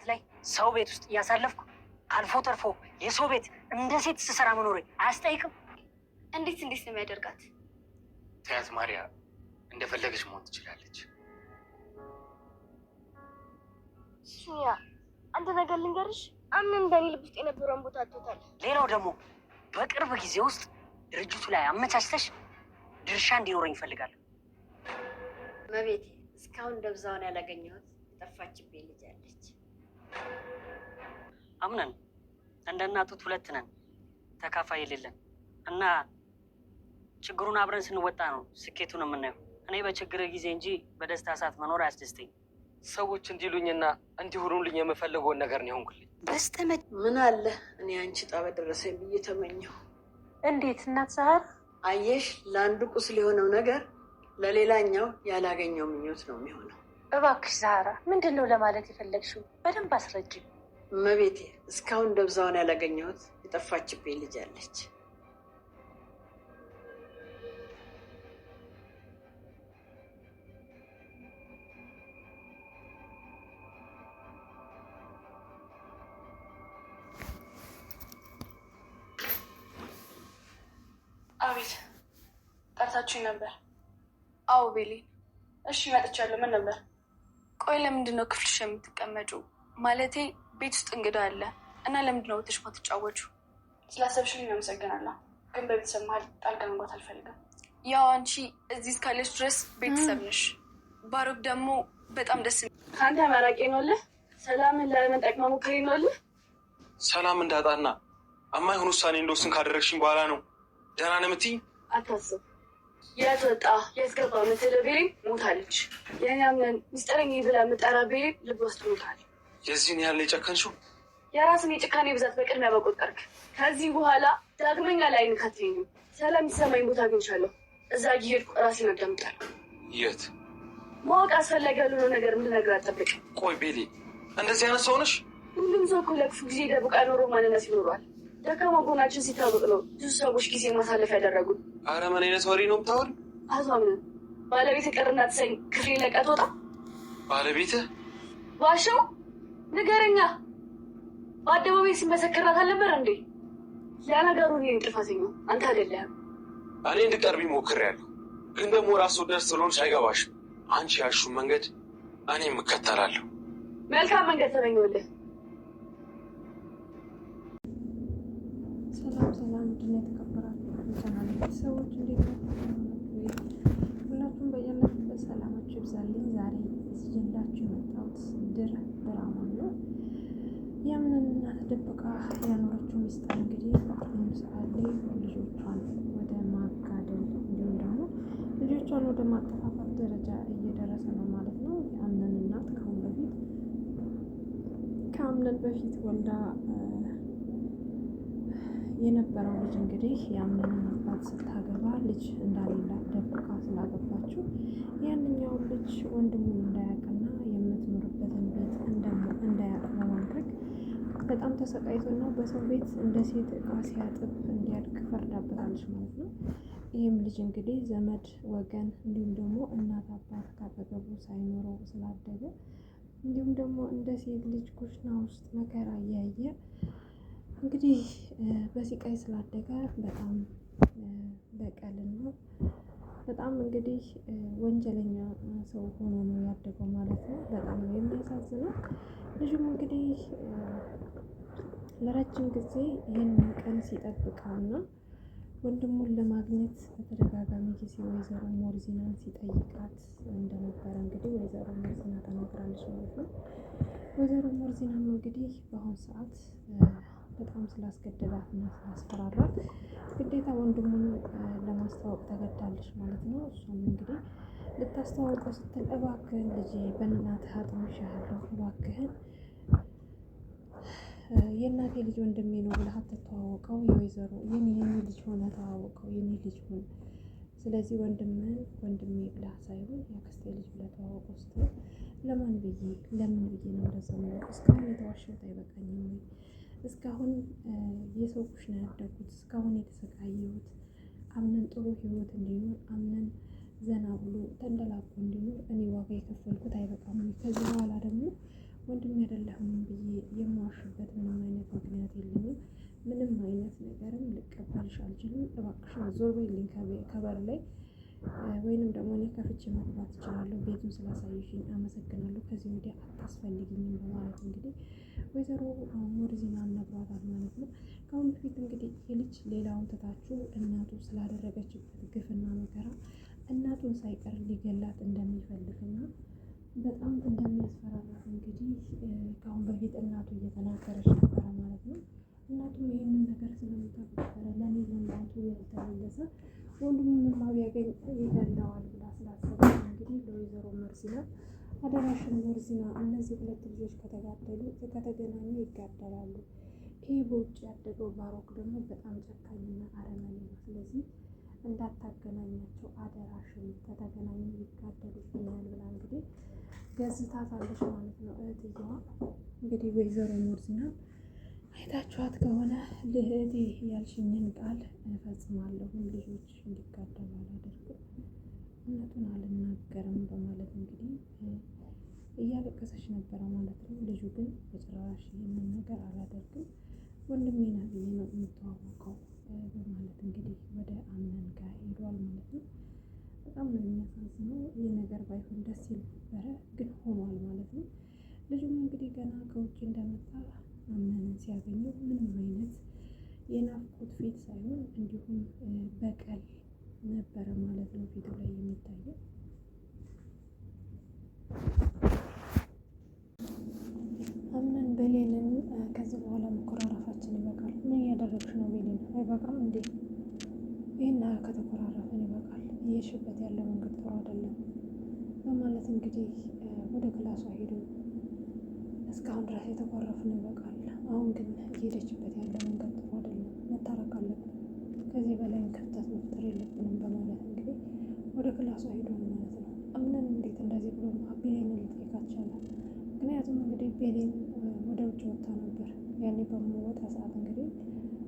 ላይ ሰው ቤት ውስጥ እያሳለፍኩ አልፎ ተርፎ የሰው ቤት እንደ ሴት ስሰራ መኖሬ አያስጠይቅም? እንዴት ነው የሚያደርጋት? ተያት ማርያ፣ እንደፈለገች መሆን ትችላለች። ሱኒያ፣ አንተ ነገር ልንገርሽ፣ አምን በኔ ልብ ውስጥ የነበረውን ቦታ አጥቶታል። ሌላው ደግሞ በቅርብ ጊዜ ውስጥ ድርጅቱ ላይ አመቻችተሽ ድርሻ እንዲኖረኝ ይፈልጋል። መቤቴ፣ እስካሁን ደብዛውን ያላገኘሁት የጠፋችብኝ ልጅ አለች። አምነን እንደ እናቱት ሁለት ነን፣ ተካፋይ የሌለን እና ችግሩን አብረን ስንወጣ ነው ስኬቱን የምናየው። እኔ በችግር ጊዜ እንጂ በደስታ ሰዓት መኖር አያስደስተኝ። ሰዎች እንዲሉኝና እንዲሆኑልኝ የምፈልገውን ነገር ነው የሆንኩልኝ። ምን አለ እኔ አንቺ ዕጣ በደረሰኝ ብዬ ተመኘሁ። እንዴት እናት ዛህራ? አየሽ፣ ለአንዱ ቁስል የሆነው ነገር ለሌላኛው ያላገኘው ምኞት ነው የሚሆነው። እባክሽ ዛህራ፣ ምንድን ነው ለማለት የፈለግሽው? በደንብ አስረጅ። እመቤቴ፣ እስካሁን ደብዛውን ያላገኘሁት የጠፋችብኝ ልጅ አለች። አቤት፣ ጠርታችሁኝ ነበር? አዎ ቤሊ። እሺ መጥቻለሁ። ምን ነበር? ቆይ ለምንድን ነው ክፍልሽ የምትቀመጩ? ማለቴ ቤት ውስጥ እንግዳ አለ እና ለምንድን ነው ወጥተሽ ማትጫወቹ? ስላሰብሽልኝ አመሰግናለሁ፣ ግን በቤተሰብ መሀል ጣልቃ መግባት አልፈልግም። ያው አንቺ እዚህ እስካለች ድረስ ቤተሰብ ነሽ። ባሮክ ደግሞ በጣም ደስ ከአንተ መራቄ ነው አለ። ሰላምን ለመንጠቅ መሞከሬ ነው አለ። ሰላም እንዳጣና የማይሆን ውሳኔ እንደወስን ካደረግሽኝ በኋላ ነው ደህና ነው የምትይኝ? አታስብ። የትወጣ የትገባ ምትል ቤሌ ሞታለች። የኛምን ሚስጥረኝ ብላ የምጠራ ቤሌ ልብ ውስጥ ሞታል። የዚህን ያህል የጨከንሽው? የራስን የጭካኔ ብዛት በቅድሚያ በቆጠርክ። ከዚህ በኋላ ዳግመኛ ላይ ንካትኝም። ሰላም የሚሰማኝ ቦታ አግኝቻለሁ። እዛ እየሄድኩ ራሴን አዳምጣለሁ። የት? ማወቅ አስፈላጊ ያልሆነ ነገር እንድነግር አልጠብቅም። ቆይ ቤሌ፣ እንደዚህ አይነት ሰው ነሽ? ሁሉም ሰው እኮ ለክፉ ጊዜ ደብቃ ኖሮ ማንነት ይኖሯል። ደካማ ጎናችን ሲታወቅ ነው ብዙ ሰዎች ጊዜ ማሳለፍ ያደረጉ። አረ ምን አይነት ወሬ ነው የምታወሪ? አዟምን ባለቤት ቀርና ትሰኝ ክፍሌ ለቀት ወጣ። ባለቤትህ? ዋሻው ንገረኛ። በአደባባይ ሲመሰክርላት አልነበር እንዴ? ለነገሩ እኔ ጥፋተኛ አንተ አይደለህም። እኔ እንድቀርቢ ሞክሬያለሁ፣ ግን ደግሞ ራስ ወዳድ ስለሆንሽ አይገባሽም። አንቺ ያልሺውን መንገድ እኔም እከተላለሁ። መልካም መንገድ ተመኘሁልህ። ሰላም ድና የተከበራችሁ ቻናል ቤተሰቦች እንዴት ናችሁ? ሁላችሁም በያላችሁበት ሰላማችሁ ይብዛልኝ። ዛሬ ይዤላችሁ የመጣሁት ድራማ ነው። ያምንን እናት ደብቃ ያኖረችው ሚስጥር እንግዲህ በአሁኑ ሰዓት ላይ ልጆቿን ወደ ማጋደል እንዲሁም ደግሞ ልጆቿን ወደ ማጠፋፋት ደረጃ እየደረሰ ነው ማለት ነው። የአምነን እናት ከአምነን በፊት ወልዳ የነበረው ልጅ እንግዲህ የአምነንን አባት ስታገባ ልጅ እንዳሌላት ደብቃ ስላገባችው ያንኛውን ልጅ ወንድሙን እንዳያውቅና የምትኖርበትን ቤት እንዳያውቅ በማድረግ በጣም ተሰቃይቶና በሰው ቤት እንደ ሴት እቃ ሲያጥብ እንዲያድግ ፈርዳበታለች ማለት ነው። ይህም ልጅ እንግዲህ ዘመድ ወገን እንዲሁም ደግሞ እናት አባት ካጠገቡ ሳይኖረው ስላደገ እንዲሁም ደግሞ እንደ ሴት ልጅ ኩሽና ውስጥ መከራ እያየ እንግዲህ በሲቃይ ስላደገ በጣም በቀልና በጣም እንግዲህ ወንጀለኛ ሰው ሆኖ ነው ያደገው ማለት ነው። በጣም ነው የሚያሳዝነው። ልጁም እንግዲህ ለረጅም ጊዜ ይህንን ቀን ሲጠብቀውና ወንድሙን ለማግኘት በተደጋጋሚ ጊዜ ወይዘሮ ሞርዚናን ሲጠይቃት እንደነበረ እንግዲህ ወይዘሮ ሞርዚና ተናግራለች ማለት ነው። ወይዘሮ ሞርዚናም እንግዲህ በአሁኑ ሰዓት በጣም ስላስገደዳት እና ስላስፈራራት ግዴታ ወንድሙን ለማስተዋወቅ ተገዳለች ማለት ነው። እሷም እንግዲህ ልታስተዋውቀው ስትል እባክህን ልጄ በእናትህ አጥምሻለሁ፣ እባክህን የእናቴ ልጅ ወንድሜ ነው ብለህ አትተዋወቀው፣ የኔ ልጅ ሆነ ተዋወቀው፣ የኔ ልጅ ሆነ። ስለዚህ ወንድምህን ወንድሜ ብለህ ሳይሆን ያክስቴ ልጅ ብለህ ተዋወቀው ስትል ለምን ብዬ ነው እንደዛ ነው? እስካሁን የተዋሸሁት አይበቃኝም ወይ? እስካሁን የሰው ኩሽና ያደጉት፣ እስካሁን የተሰቃየሁት፣ አምነን ጥሩ ህይወት እንዲኖር አምነን ዘና ብሎ ተንደላቆ እንዲኖር እኔ ዋጋ የከፈልኩት አይበቃም ወይ? ከዚህ በኋላ ደግሞ ወንድሜ አይደለህም ብዬ የማዋሽበት ምንም አይነት ምክንያት የለኝም። ምንም አይነት ነገርም ልቀበልሽ አልችልም። እባክሽን ዞር በይልኝ ከበር ላይ ወይንም ደግሞ እኔ ከፍቼ መግባት እችላለሁ። ቤቱን ስላሳየሽኝ አመሰግናለሁ። ከዚህ ወዲያ አታስፈልጊኝም በማለት እንግዲህ ወይዘሮ ሞርዚና ነግሯታል ማለት ነው። ከአሁን በፊት እንግዲህ ይህ ልጅ ሌላውን ትታችሁ እናቱ ስላደረገችበት ግፍና መከራ እናቱን ሳይቀር ሊገላት እንደሚፈልግና በጣም እንደሚያስፈራራት እንግዲህ ከአሁን በፊት እናቱ እየተናገረች ነበረ ማለት ነው። እናቱም ይህንን ነገር ስለምታፈረ ለእኔ ለእናቱ ያልተመለሰ ወንድሙንማ ቢያገኝ ይገለዋል ብላ ስላሰበች እንግዲህ ለወይዘሮ መርዚና አደራሽን መርዚና፣ እነዚህ ሁለት ልጆች ከተገናኙ ይጋደላሉ። ይህ በውጭ ያደገው ባሮክ ደግሞ በጣም ጨካኝና አረመኔ ነው። ስለዚህ እንዳታገናኛቸው አደራሽን፣ ከተገናኙ ይጋደሉብኛል ብላ እንግዲህ ገዝታታለች ማለት ነው። እህትየዋ እንግዲህ ወይዘሮ ሞርዚና አይታችኋት ከሆነ ልህቴ ያልሽኝን ቃል እፈጽማለሁ፣ ልጆች እንዲጋደሉ አላደርግም፣ እውነቱን አልናገርም በማለት እንግዲህ እያለቀሰች ነበረ ማለት ነው። ልጁ ግን በጭራሽ ይህንን ነገር አላደርግም፣ ወንድሜ ነህ ብዬ ነው የምተዋወቀው በማለት እንግዲህ ወደ አምነን ጋር ሄዷል ማለት ነው። በጣም ነው የሚያሳዝነው። ይህ ነገር ባይሆን ደስ ይል ነበረ፣ ግን ሆኗል ማለት ነው። ልጁም እንግዲህ ገና ከውጭ እንደመጣ አምነንን ሲያገኘው ምንም አይነት የናፍቆት ፊት ሳይሆን እንዲሁም በቀል ነበረ ማለት ነው ፊቱ ላይ የሚታየው። አምነን በሌልን ከዚህ በኋላ መኮራረፋችን ይበቃል። ምን እያደረግሽ ነው ቤሌን? አይበቃም እንዴ? ይህን ከተኮራረፍን ይበቃል። እየሽበት ያለው መንገድ ጥሩ አይደለም በማለት እንግዲህ ወደ ክላሷ ሄዱ። እስካሁን ድረስ የተኮረፍን ይበቃል። አሁን ግን እየሄደችበት ያለው መንገድ ጥሩ አይደለም፣ መታረቅ አለብን፣ ከዚህ በላይም ክፍተት መፍጠር የለብንም በማለት እንግዲህ ወደ ክላሷ ሄዱ ማለት ነው። አምነን እንዴት እንደዚህ ብሎ ቤሌንን ሊጠይቃት ቻለ? ምክንያቱም እንግዲህ ቤሌን ወደ ውጭ ወጥታ ነበር። ያኔ በምወጣ ሰዓት እንግዲህ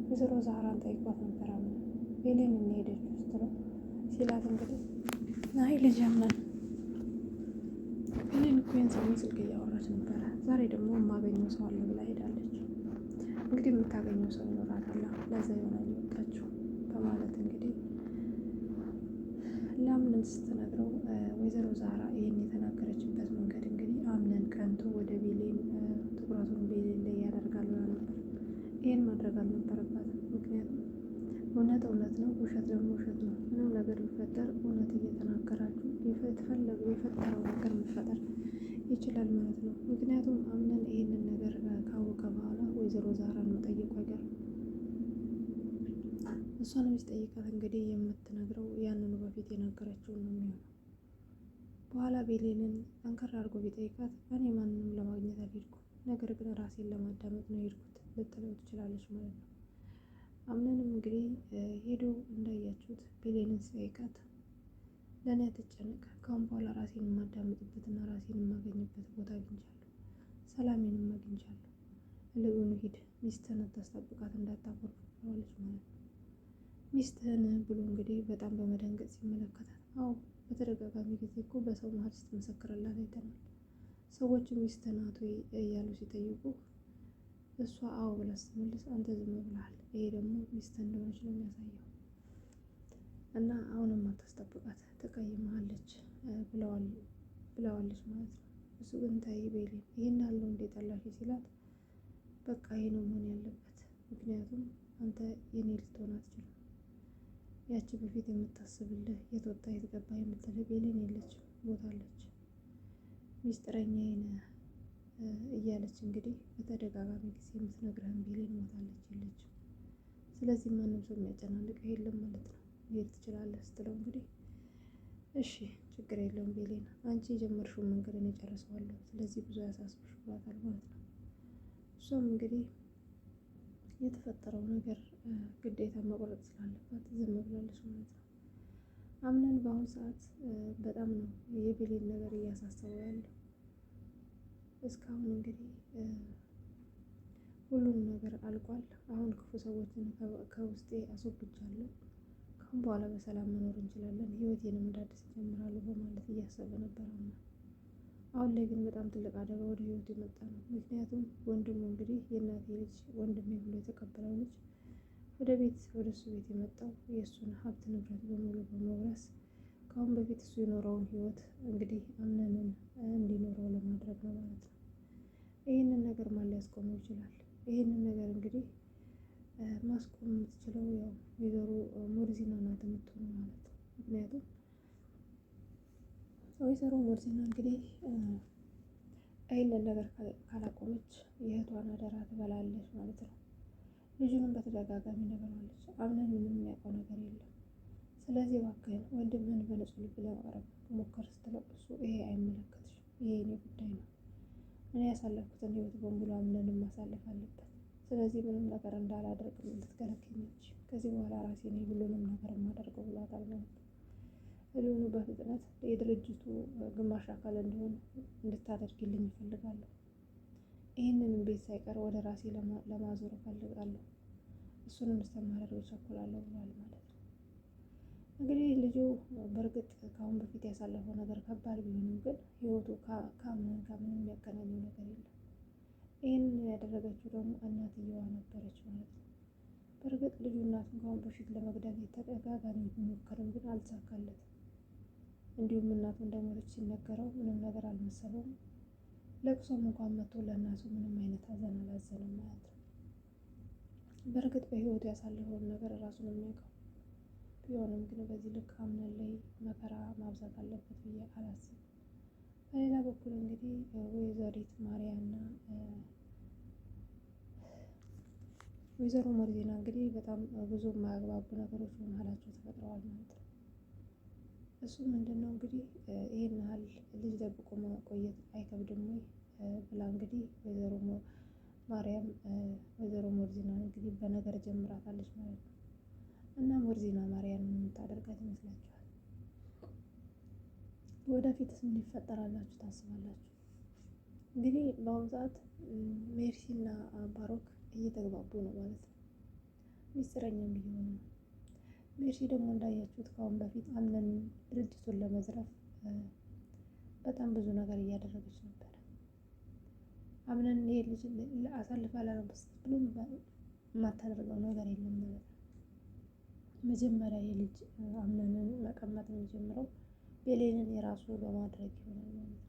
ወይዘሮ ዛህራን ጠይቋት ነበር። አምነን ቤሌን እንሄደች ውስጥ ነው ሲላት እንግዲህ አይ ልጅ አምነን ቤሌን እኮ የንሰውን ስልክ እያወራች ነበረ፣ ዛሬ ደግሞ የማገኘው ሰው አለ ብላ ሄዳለች። እንግዲህ የምታገኘው ሰው ይኖራታል፣ ለዛ ይሆናል የወጣችው በማለት እንግዲህ ለአምነን ስትነግረው ወይዘሮ ዛህራ ይህን የተናገረችበት መንገድ እንግዲህ አምነን ቀንቶ ወደ ቤሌን ትኩረቱን ቤሌን ላይ ያደርጋል ብላ ነበር። ይህን ማድረግ አልነበረባትም። ምክንያቱም እውነት እውነት ነው፣ ውሸት ደግሞ ውሸት ነው። ምንም ነገር ቢፈጠር እውነት እየተናገራችሁ የፈጠረው ነገር መፈጠር ይችላል ማለት ነው። ምክንያቱም አምነን ይህንን ነገር ካወቀ በኋላ ወይዘሮ ዛህራን መጠየቁ አይቀርም። እሷን የሚጠይቃት እንግዲህ የምትነግረው ያንኑ በፊት የነገረችውን ነው የሚሆነው። በኋላ ቤሌንን ጠንከር አድርጎ ቢጠይቃት እኔ ማንንም ለማግኘት አልሄድኩም፣ ነገር ግን ራሴን ለማዳመጥ ነው የሄድኩት ልትለው ትችላለች ማለት ነው። አምነንም እንግዲህ ሄዶ እንዳያችሁት ቤሌንን ሲጠይቃት ለእኔ አትጨነቅ፣ ካሁን በኋላ ራሴን የማዳምጥበትና ራሴን የማገኝበት ቦታ አግኝቻለሁ፣ ሰላሜንም አግኝቻለሁ፣ ልዑን ሂድ፣ ሚስትህን አታስጠብቃት፣ እንዳታኮርፍ ብለዋለች ማለት ነው። ሚስትህን ብሎ እንግዲህ በጣም በመደንገጥ ሲመለከታት፣ አዎ በተደጋጋሚ ጊዜ እኮ በሰው መሀል ስትመሰክርላት አይተናል። ሰዎች ሚስትህ ናት ወይ እያሉ ሲጠይቁ እሷ አዎ ብላ ስትመልስ አንተ ዝም ብለሃል። ይሄ ደግሞ ሚስትህ እንደሆነች ነው የሚያሳየው እና አሁንም አታስጠብቃት፣ ትቀይምሃለች ብለዋለች ማለት ነው። እሱ ግን ታይ ቤሌን ይህን ያለው እንዴ ጠላሽ ሲላት፣ በቃ ይሄ ነው መሆን ያለበት፣ ምክንያቱም አንተ የኔ ልትሆን አትችልም። ያቺ በፊት የምታስብልህ የት ወጣ የት ገባ የምትልህ ቤሌን የለችም፣ ሞታለች። ሚስጥረኛዬ ነህ እያለች እንግዲህ በተደጋጋሚ ጊዜ የምትነግረህን ቤሌን ሞታለች፣ የለችም። ስለዚህ ማንም ሰው የሚያጨናንቅህ የለም ማለት ነው፣ መሄድ ትችላለህ ስትለው እንግዲህ እሺ ችግር የለውም ቤሌን፣ አንቺ የጀመርሽውን መንገድ እኔ ጨርሰዋለሁ፣ ስለዚህ ብዙ ያሳስብሽ ብሏታል ማለት ነው። እሷም እንግዲህ የተፈጠረው ነገር ግዴታ መቆረጥ ስላለባት ዝም ብላለች ማለት ነው። አምነን በአሁኑ ሰዓት በጣም ነው የቤሌን ነገር እያሳሰበው ያለው። እስካሁን እንግዲህ ሁሉም ነገር አልቋል። አሁን ክፉ ሰዎችን ከውስጤ አስወግጃለሁ። ካሁን በኋላ በሰላም መኖር እንችላለን፣ ህይወቴንም እንዳዲስ እጀምራለሁ በማለት እያሰበ ነበር። አሁን ላይ ግን በጣም ትልቅ አደጋ ወደ ህይወቱ የመጣ ነው። ምክንያቱም ወንድሙ እንግዲህ የእናቴ ልጅ ወንድሜ ብሎ የተቀበለው ልጅ ወደ እሱ ቤት የመጣው የእሱን ሀብት ንብረት በሙሉ በመውረስ ከአሁን በፊት እሱ የኖረውን ህይወት እንግዲህ አምነንን እንዲኖረው ለማድረግ ነው ማለት ነው። ይህንን ነገር ማን ሊያስቆመው ይችላል? ይህንን ነገር እንግዲህ ማስቆም የምትችለው ያው ወይዘሮ ሞርዚና ናት የምትሆነው ማለት ነው። ምክንያቱም ወይዘሮ ሞርዚና እንግዲህ ይህንን ነገር ካላቆመች የእህቷን አደራ ትበላለች ማለት ነው። ልጁንም በተደጋጋሚ ነገሯለች። አምነን ምንም የሚያውቀው ነገር የለም። ስለዚህ እባክህን ወንድምህን በንጹህ ልብ ለማቅረብ ሞከር ስትለው እሱ ይሄ አይመለከትሽም፣ ይሄ የኔ ጉዳይ ነው፣ እኔ ያሳለፍኩትን ህይወት በሙሉ አምነንም ማሳለፍ አለበት። ስለዚህ ምንም ነገር እንዳላደርግ ልትከለክኛለች። ከዚህ በኋላ ራሴ ነኝ ሁሉንም ነገር የማደርገው ብሏታል ማለት ነው። ሁሉኑ በፍጥነት የድርጅቱ ግማሽ አካል እንዲሆን እንድታደርግልኝ እፈልጋለሁ። ይህንንም ቤት ሳይቀር ወደ ራሴ ለማዞር እፈልጋለሁ። እሱንም እስከማደርግ እቸኩላለሁ ብሏል ማለት ነው። እንግዲህ ልጁ በእርግጥ ከአሁን በፊት ያሳለፈው ነገር ከባድ ቢሆንም ግን ህይወቱ ከምንም የሚያገናኘው ነገር የለም። ይህንን ያደረገችው ደግሞ እናትየዋ ነበረች ማለት ነው። በእርግጥ ልጁ እናቱን ከአሁን በፊት ለመግደል የተደጋጋሚ ቢሞክርም ግን አልተሳካለትም። እንዲሁም እናቱ እንደሞተች ሲነገረው ምንም ነገር አልመሰለውም። ለቅሶም እንኳን መጥቶ ለእናቱ ምንም አይነት ሀዘን አላዘነም ማለት ነው። በእርግጥ በህይወቱ ያሳለፈውን ነገር ራሱ ነው የሚያውቀው። ቢሆንም ግን በዚህ ልክ አምነን ላይ መከራ ማብዛት አለበት ብዬ አላስብም። በሌላ በኩል እንግዲህ ወይዘሪት ማርያና ወይዘሮ ሞርዚና እንግዲህ በጣም ብዙ የማያግባቡ ነገሮች በመሀላቸው ተፈጥረዋል ማለት ነው። እሱ ምንድን ነው እንግዲህ ይህን ያህል ልጅ ደብቆ መቆየት አይከብድም ወይ ብላ እንግዲህ ወይዘሮ ማርያም ወይዘሮ ሞርዚና እንግዲህ በነገር ጀምራታለች ማለት ነው። እና ሞርዚና ማርያም የምታደርጋት ይመስላችኋል? ወደፊትስ ምን ይፈጠራላችሁ ታስባላችሁ? እንግዲህ በአሁኑ ሰዓት ሜርሲና ባሮክ እየተግባቡ ነው ማለት ነው። ሚስጥረኛም እየሆኑ ነው። ሜርሲ ደግሞ እንዳያችሁት ከአሁን በፊት አምነን ድርጅቱን ለመዝረፍ በጣም ብዙ ነገር እያደረገች ነበር። አምነን ይሄ ልጅ አሳልፋ ላለመስጠት ብሎም የማታደርገው ነገር የለም ማለት ነው። መጀመሪያ የልጅ አምነንን መቀመጥ የሚጀምረው ቤሌንን የራሱ በማድረግ ይሆናል ማለት ነው።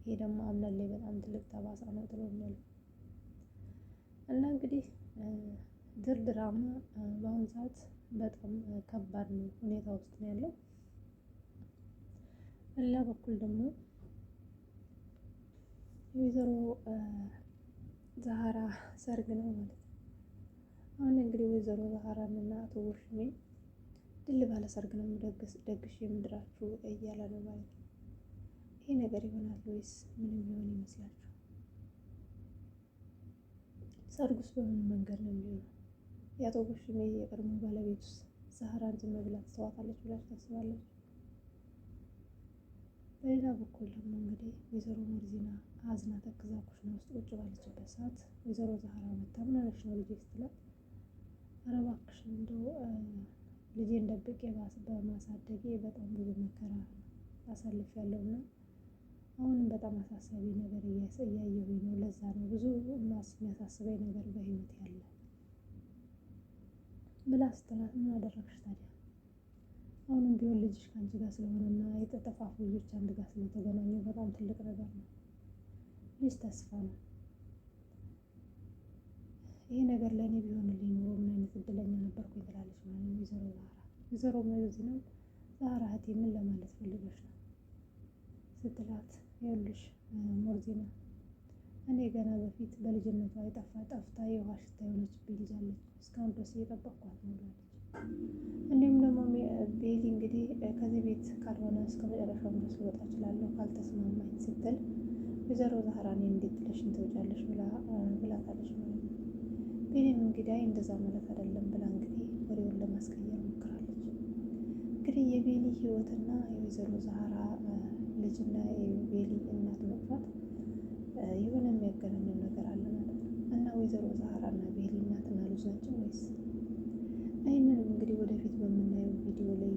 ይሄ ደግሞ አምነን ላይ በጣም ትልቅ ጠባሳ ነው ጥሎ የሚያልፍ እና እንግዲህ ድራማ በአሁኑ ሰዓት በጣም ከባድ ነው ሁኔታ ውስጥ ነው ያለው። በሌላ በኩል ደግሞ የወይዘሮ ዛህራ ሰርግ ነው ማለት ነው። አሁን እንግዲህ ወይዘሮ ዛህራን እና አቶ ወሽሜ ድል ባለ ሰርግ ነው ደግሽ የምድራችሁ እያለ ነው ማለት ነው። ይሄ ነገር ይሆናል ወይስ ምንም ሊሆን ይመስላችሁ? ሰርጉስ በምን መንገድ ነው የሚሆነው? የአቶ ወሽሜ የቀድሞ ባለቤት ውስጥ ዛህራን ዝም ብላ ትተዋታለች ብላችሁ ታስባለች? በሌላ በኩል ደግሞ እንግዲህ ወይዘሮ ሞርዚና አዝና ተክዛ ኩሽና ውስጥ ቁጭ ባለችበት ሰዓት ወይዘሮ ዛህራ መታ ምን ሆነሽ ነው ልጄ ስትላት፣ ኧረ እባክሽ እንደው ልጄን ደብቄ በማሳደጌ በጣም ብዙ መከራ አሳልፌያለሁና አሁንም በጣም አሳሳቢ ነገር እያየሁኝ ነው። ለዛ ነው ብዙ የሚያሳስበኝ ነገር በህይወት ያለ ብላ ስትላት፣ ምን አደረግሽ ታዲያ? አሁንም ቢሆን ልጅሽ ከአንቺ ጋር ስለሆነና የተጠፋፉ ልጆች አንድ ጋር ስለተገናኙ በጣም ትልቅ ነገር ነው። ልጅ ተስፋ ነው። ይሄ ነገር ለእኔ ቢሆንልኝ ኖሮ ምን አይነት እድለኛ ነበርኩኝ ትላለች ማለት ነው ወይዘሮ ዛህራ። ወይዘሮ ሞርዚና ዛህራ እህቴ ምን ለማለት ፈልገሽ ነው ስትላት፣ ይኸውልሽ ሞርዚና እኔ ገና በፊት በልጅነቷ ጠፍታ የውሃ ሽታ የሆነችብኝ ልጅ አለች። እስካሁን ድረስ እየጠበቅኳት ነው ብላለች። እንዲሁም ደግሞ ቤሊ እንግዲህ ከዚህ ቤት ካልሆነ እስከ መጨረሻው ድረስ ልወጣ እችላለሁ ካልተስማማኝ ስትል ወይዘሮ ዛህራ እኔን እንዴት ጥለሽኝ ትወጫለሽ ብላታለች ማለት ነው። ቤሊም እንግዲህ አይ እንደዛ ማለት አይደለም ብላ እንግዲህ ወሬውን ለማስቀየር ሞክራለች። እንግዲህ የቤሊ ህይወትና የወይዘሮ ዛህራ ልጅና የቤሊ እናት መጥፋት የሆነ የሚያገናኘው ነገር አለ ማለት ነው። እና ወይዘሮ ዛህራ እና ቤሊ እናትና ልጅ ናቸው ወይስ? ይህንንም እንግዲህ ወደፊት በምናየው ቪዲዮ ላይ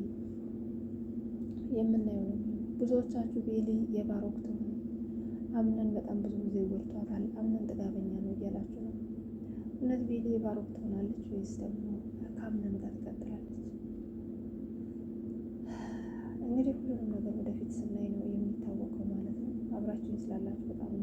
የምናየው ነው። ብዙዎቻችሁ ቤሊ የባሮክ ትሆን አምነን በጣም ብዙ ጊዜ ወርቷታል፣ አምነን ጥጋበኛ ነው እያላችሁ ነው። እውነት ቤሊ የባሮክ ትሆናለች ወይስ ደግሞ ከአምነን ጋር ትቀጥላለች? እንግዲህ ሁሉንም ነገር ወደፊት ስናይ ነው የሚታወቀው ማለት ነው። አብራችን ስላላችሁ በጣም